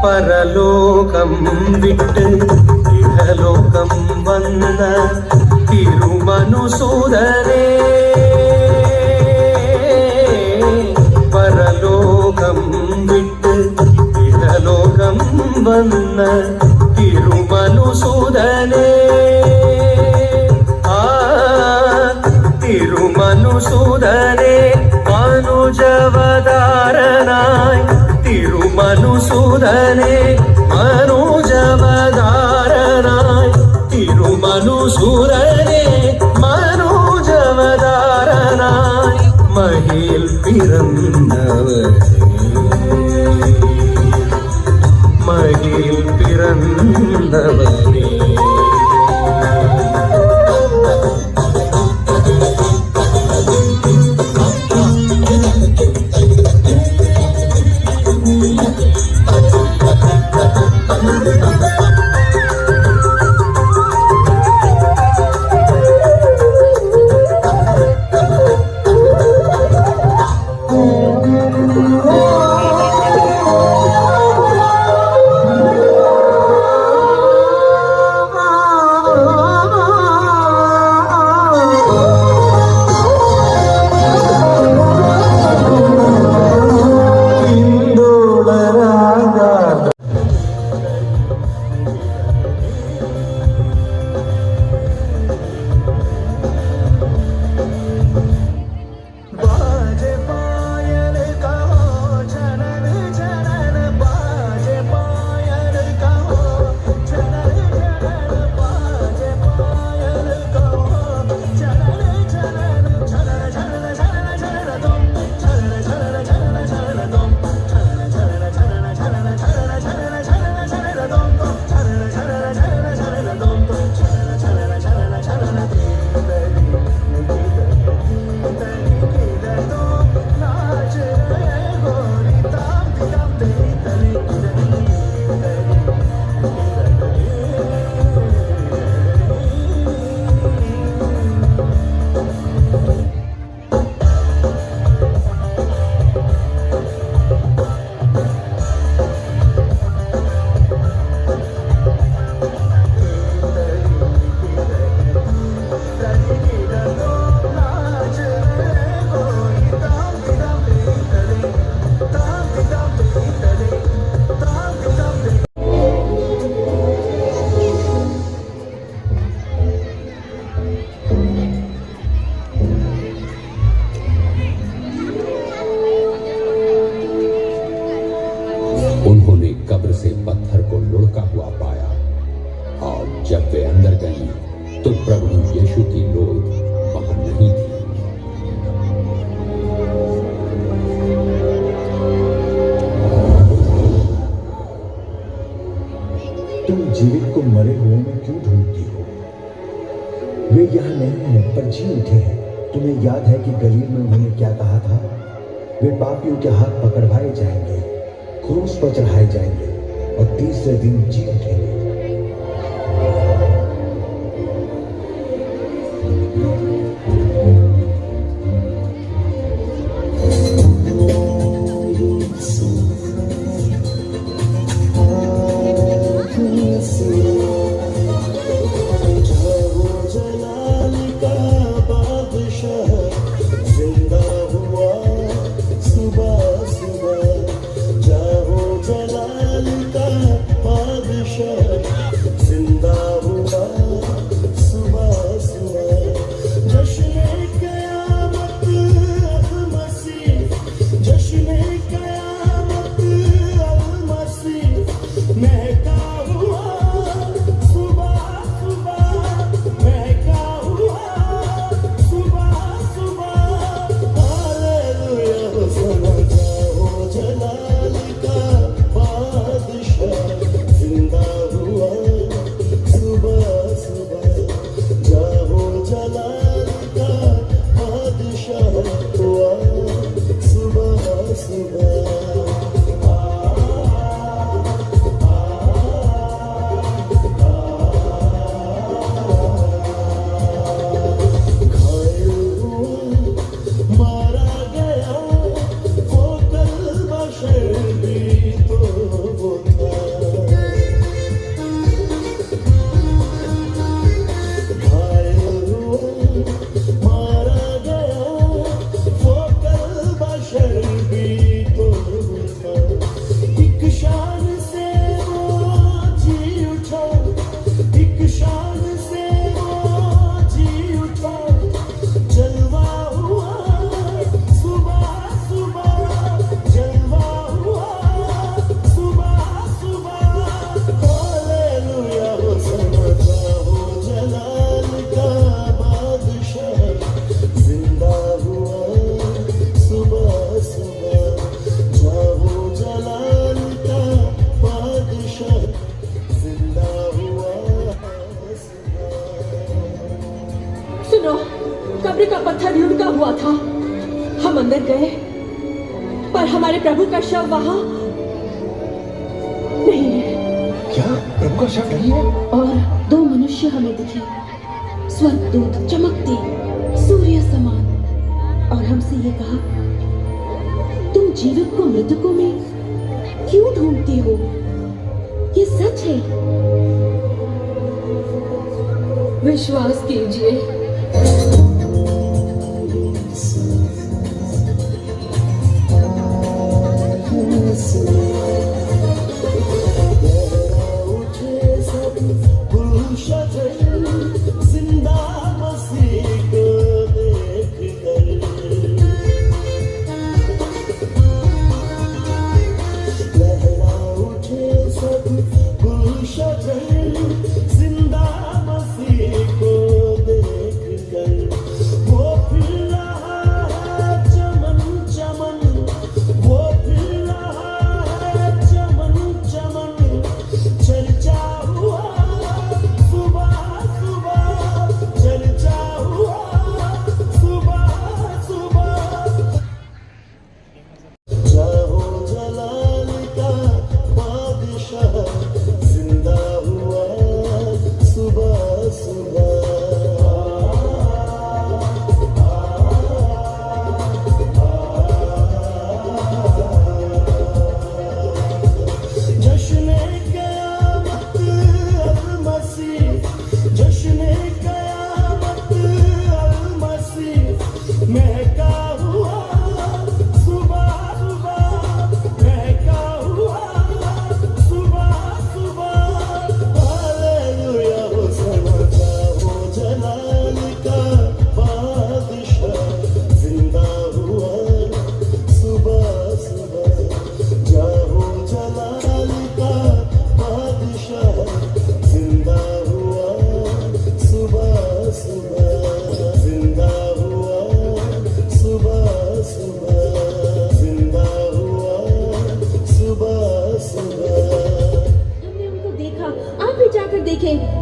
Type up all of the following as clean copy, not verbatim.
പരലോകം വിട്ട് ഇഹലോകം വന്ന തിരുമനുസൂദനേ, പരലോകം വിട്ട് ഇഹലോകം വന്ന തിരുമനുസൂദനേ, ആ തിരുമനുസൂദനേ, മനുജവതാരനായി തിരുമനുസൂദനേ, മനോജവതാരനായി തിരുമനുസൂദനേ, മനോജവതാരനായി മഹിയിൽ പിറന്നവനേ, മഹിയിൽ പിറന്നവനേ. उन्होंने कब्र से पत्थर को लुढ़का हुआ पाया और जब वे अंदर गईं तो प्रभु यीशु की लोथ वहां नहीं थी। तुम जीवित को मरे हुए में क्यों ढूंढती हो? वे यहाँ नहीं हैं पर जी उठे हैं। तुम्हें याद है कि गलील में उन्होंने क्या कहा था? वे पापियों के हाथ पकड़वाए जाएंगे, क्रूस पर चढ़ाए जाएंगे और तीसरे दिन जी उठेंगे। हुआ था। हम अंदर गए पर हमारे प्रभु का शव वहां नहीं है। क्या प्रभु का शव नहीं है? और दो मनुष्य हमें दिखे, स्वर्गदूत चमकते सूर्य समान, और हमसे ये कहा, तुम जीवित को मृतकों में क्यों ढूंढते हो? ये सच है, विश्वास कीजिए।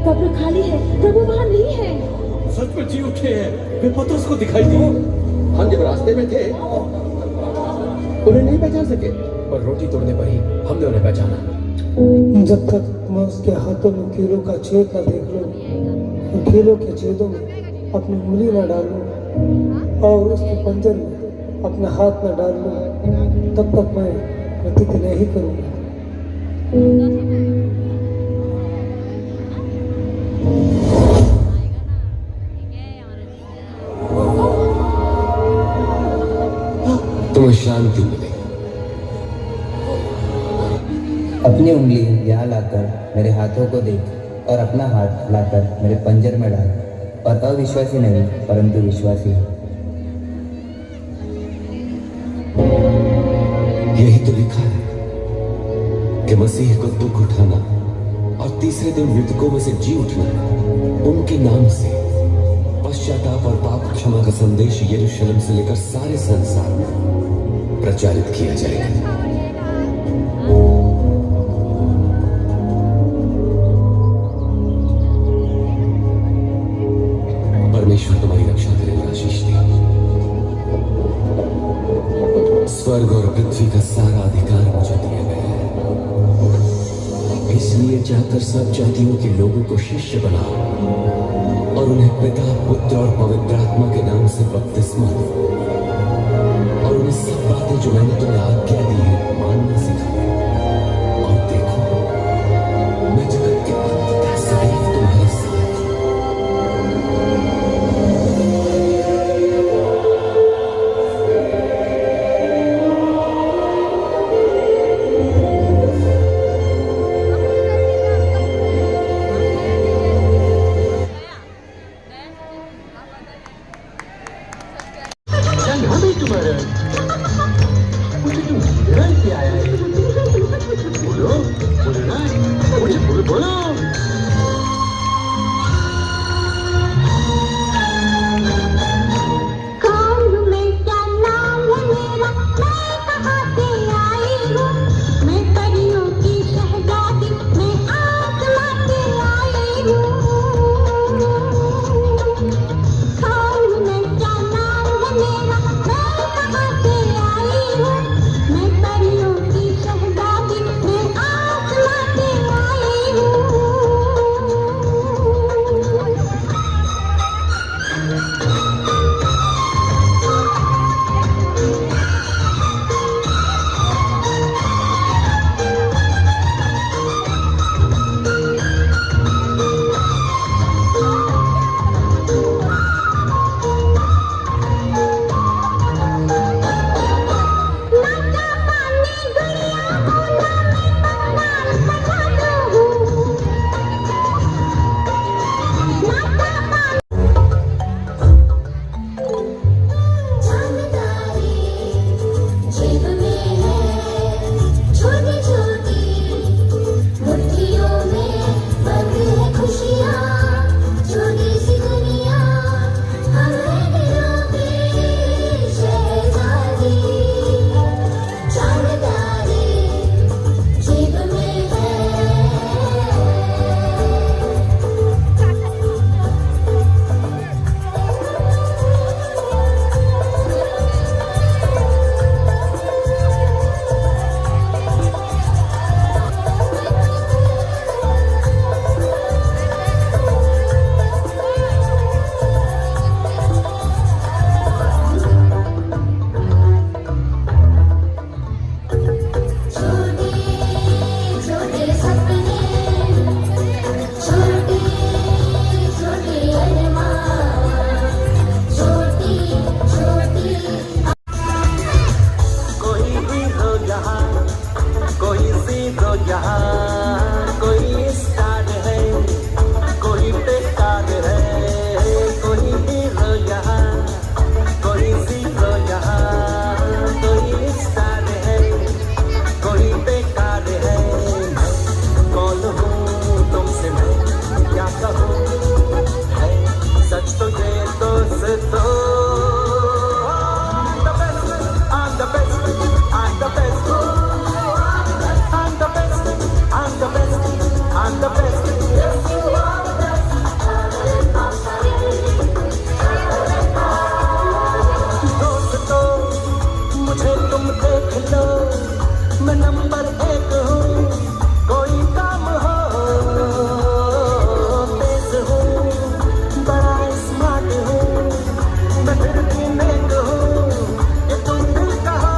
कब्र खाली है, प्रभु वहाँ नहीं है। सच में जी उठे हैं, वे पतरस को दिखाई दिए। हम जब रास्ते में थे उन्हें नहीं पहचान सके, पर रोटी तोड़ने पर ही हमने उन्हें पहचाना। जब तक मैं उसके हाथों में कीलों का छेद न देख लूं, कीलों के छेदों में अपनी उंगली न डालूं और उसके पंजर में अपना हाथ न डाल लूं, तब तक मैं प्रतिक्रिया नहीं करूंगा। तुम्हें शांति मिलेगी। अपनी उंगली यहाँ लाकर मेरे हाथों को देख और अपना हाथ लाकर मेरे पंजर में डाल, और अविश्वासी नहीं परंतु विश्वासी। यही तो लिखा है कि मसीह को दुख उठाना और तीसरे दिन मृतकों में से जी उठना, उनके नाम से पश्चाताप और पाप क्षमा का संदेश यरूशलेम से लेकर सारे संसार में प्रचारित किया जाएगा। परमेश्वर तुम्हारी रक्षा करेगा, आशीष दे। स्वर्ग और पृथ्वी का सारा अधिकार मुझे दिया गया है, इसलिए जाकर सब जातियों के लोगों को शिष्य बनाओ और उन्हें पिता, पुत्र और पवित्र आत्मा के नाम से बपतिस्मा दो, और उन्हें सब बातें जो मैंने तुम्हें आज्ञा दी है मानना सिखाओ। और देखो, मैं जगत के अंत तक सदैव तुम्हारे साथ हूं। मुझे तुम क्या आया है? हीरो यहाँ, कोई स्टार है, कोई बेकार है, कोई हीरो यहाँ, कोई हीरो यहाँ, कोई स्टार है, कोई बेकार है। मैं कौन हूँ तुमसे मैं क्या कहूँ, है सच तो ये दोस्तों। I'm the best, I'm the best, I'm the best, I'm the best, I'm the best. Yes, you are the best. दोस्तों मुझे तुम देख लो, मैं नंबर 1 हूँ, कोई काम हो तेज हूँ, बड़ा स्मार्ट हूँ, मैं फिर भी नेक हूँ, ये तुम भी कहो।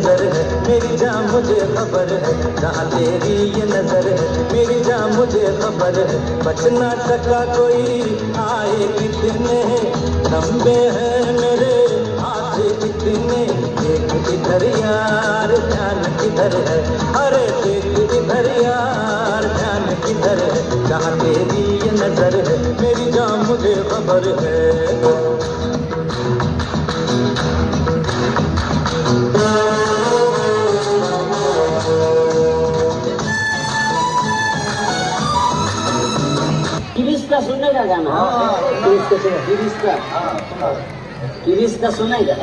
नजर है मेरी जान मुझे खबर है जहाँ तेरी ये नजर है मेरी जान मुझे खबर है बच ना सका कोई आए कितने लंबे हैं मेरे हाथ कितने देख इधर यार ध्यान किधर है अरे देख इधर यार ध्यान किधर है जहाँ तेरी ये नजर है मेरी जान मुझे खबर है गिरीश का सुनेगा गाना गिरीश का सुनेगा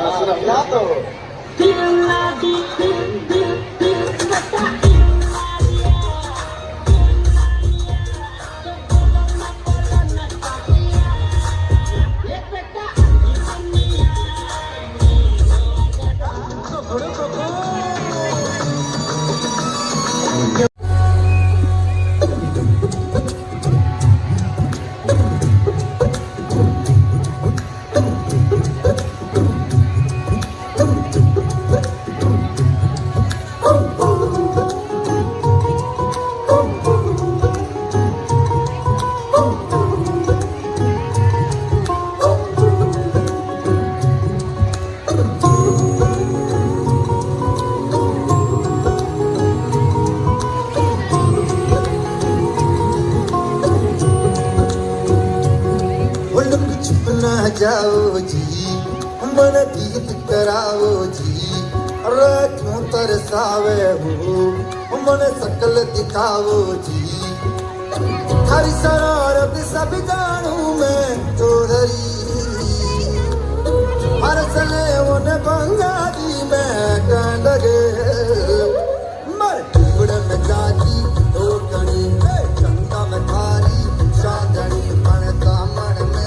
जाओ जी मन गीत कराओ जी अरे क्यों तरसावे हो मन सकल दिखाओ जी हरी शरारत सब जानू मैं चौधरी हर सले उन बंगाली में कहने लगे मर उड़न जाती दो कणी चंदा में थारी चांदनी बनता मन में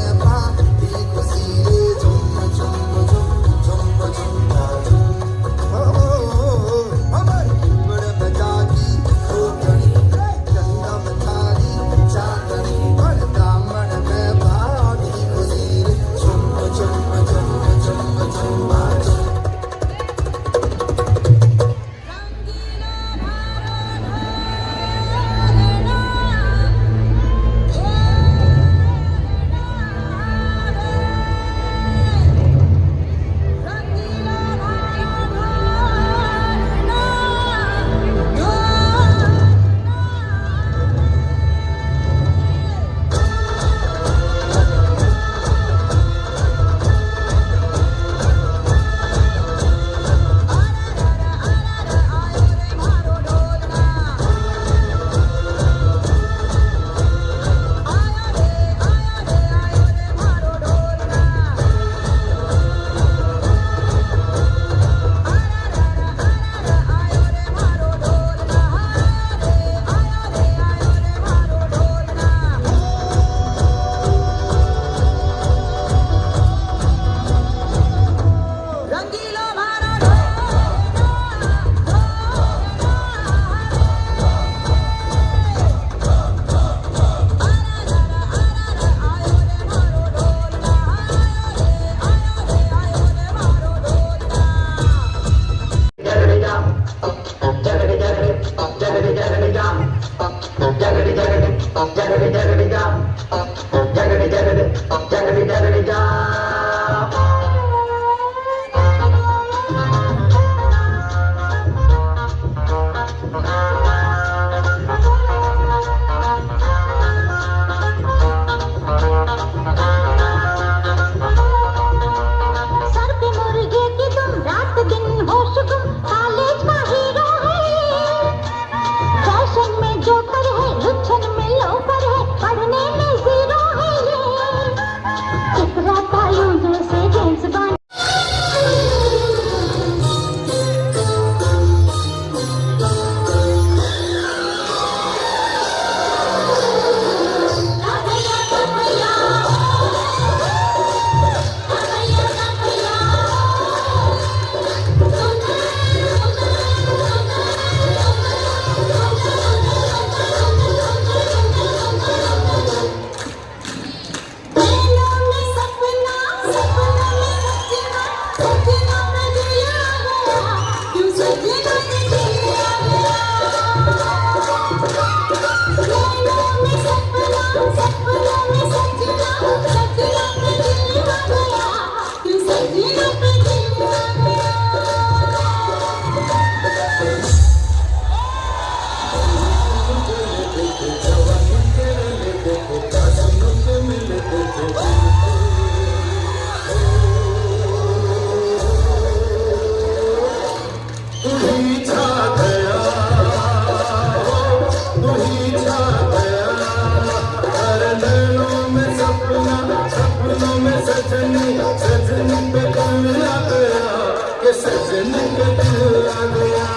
के सजन पे दिल आ गया।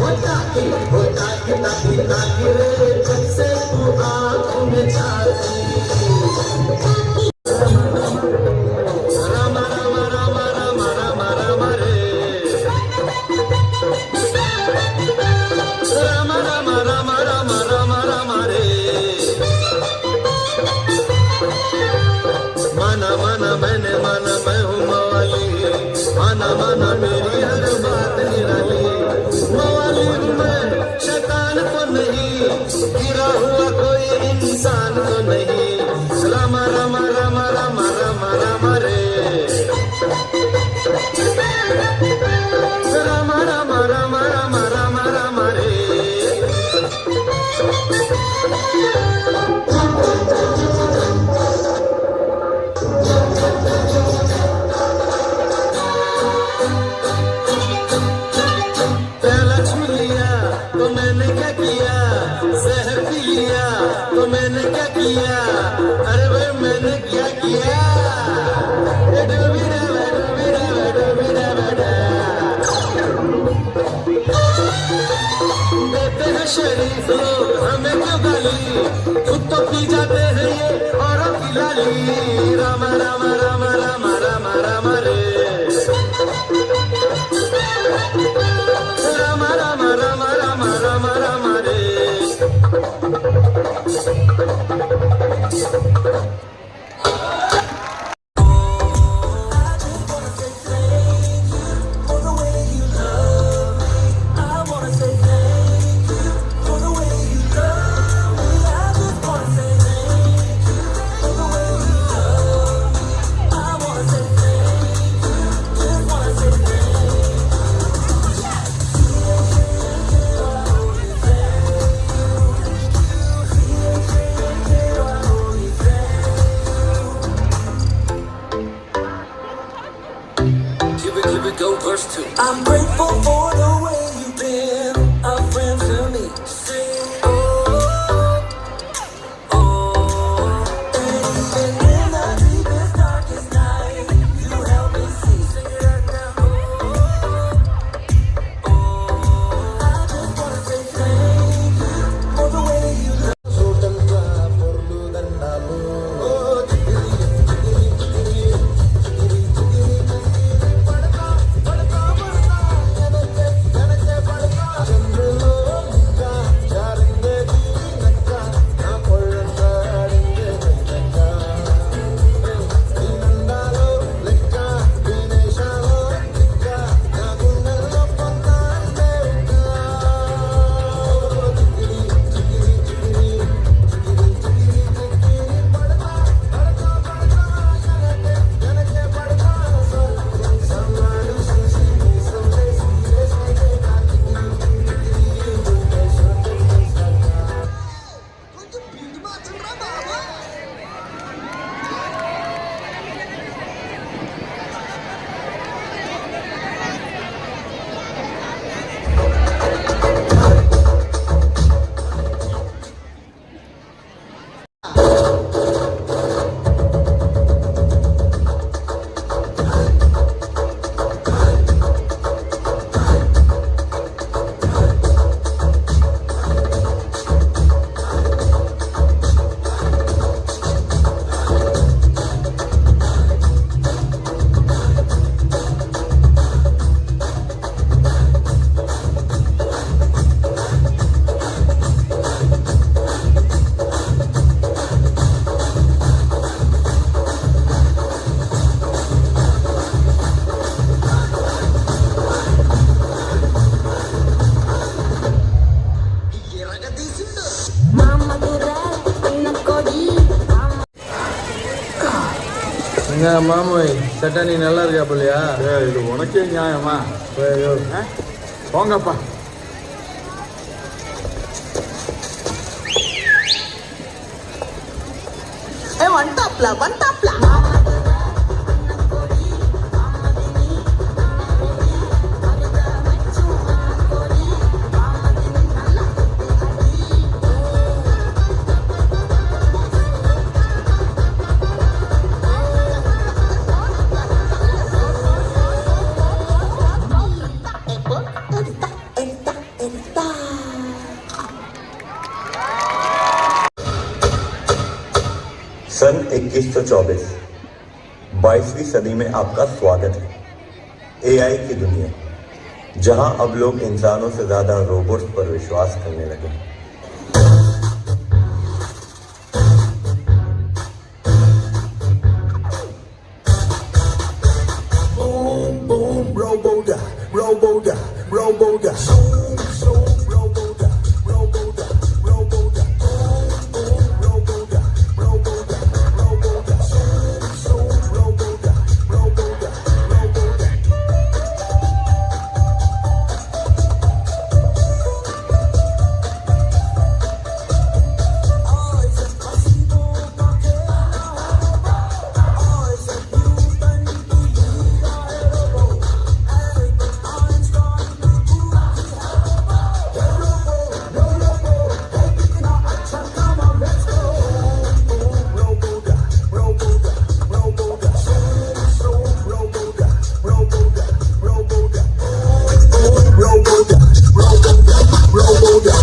होता कि रे जब से तू आँखों में जाती। रामा रामा रामा रामा रामा रामा रे, रामा रामा रामा रामा रामा रामा रे। माना माना मैंने माना मैं हूँ मवाली, माना माना मेरी हर बात निराली। मवाली हूँ मैं शैतान तो नहीं, गिरा हुआ कोई इंसान तो नहीं। रामा रामा रामा रामा रामा रामा रे, रामा रामा रामा रामा रामा रामा रे। पहला छू लिया तो मैंने क्या किया, जहर पी लिया तो मैंने क्या किया। अरे भाई मैंने क्या किया। देते हैं शरीफ लोग हमें क्यों गाली, खुद तो पी जाते हैं ये औरों की लाली। रामा रामा रामा रामा रामा रामा रे, रामा रामा रामा रामा रामा रामा रे। I'm grateful for the way you've been a friend to me. And even in the deepest, darkest night, you help me see. I just wanna say thank you for the way you love. மாமோய் சட்டனி நல்லா இருக்கா பிள்ளையா? இது உனக்கே நியாயமா? போங்கப்பா. வந்துட்டாப்ல 2124 22वीं सदी में आपका स्वागत है। एआई की दुनिया, जहां अब लोग इंसानों से ज्यादा रोबोट्स पर विश्वास करने लगे। Boom, boom, robo-da, robo-da, robo-da. Zoom, zoom, robo-da, robo-da, robo-da. Boom, boom, robo-da, robo-da, robo-da. Zoom, zoom, robo-da, robo-da, robo-da. Hallelujah.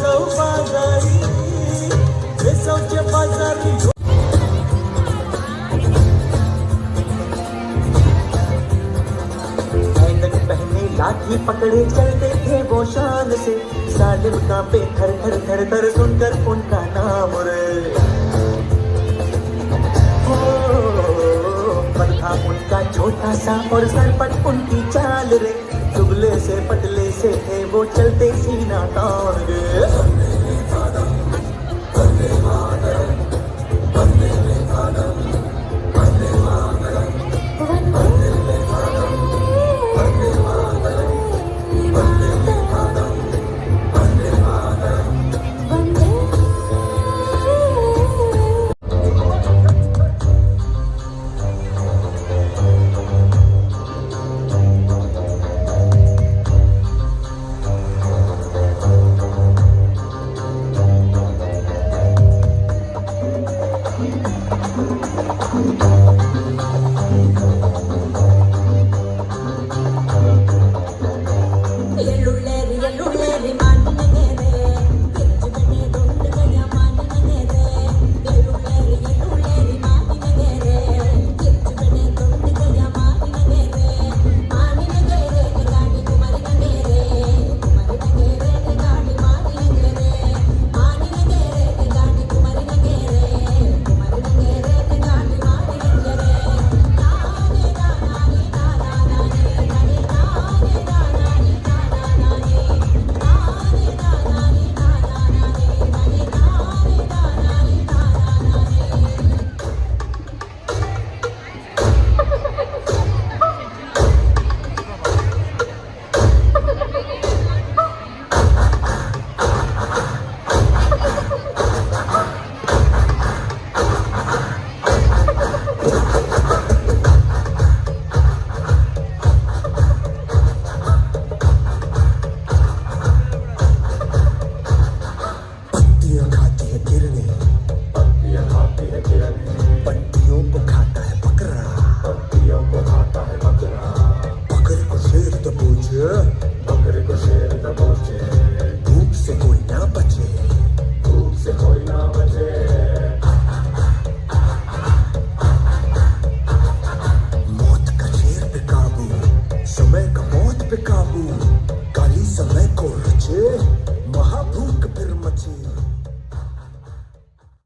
जाऊ बाजारी बेसवच्या बाजारी ऐनक पहने लाठी पकड़े चलते थे वो शान से सालिम कांपे थर थर थर थर सुनकर उनका नाम रे पल था उनका छोटा सा और सरपट उनकी चाल रे दुबले से पतले से थे वो चलते सीना तान रे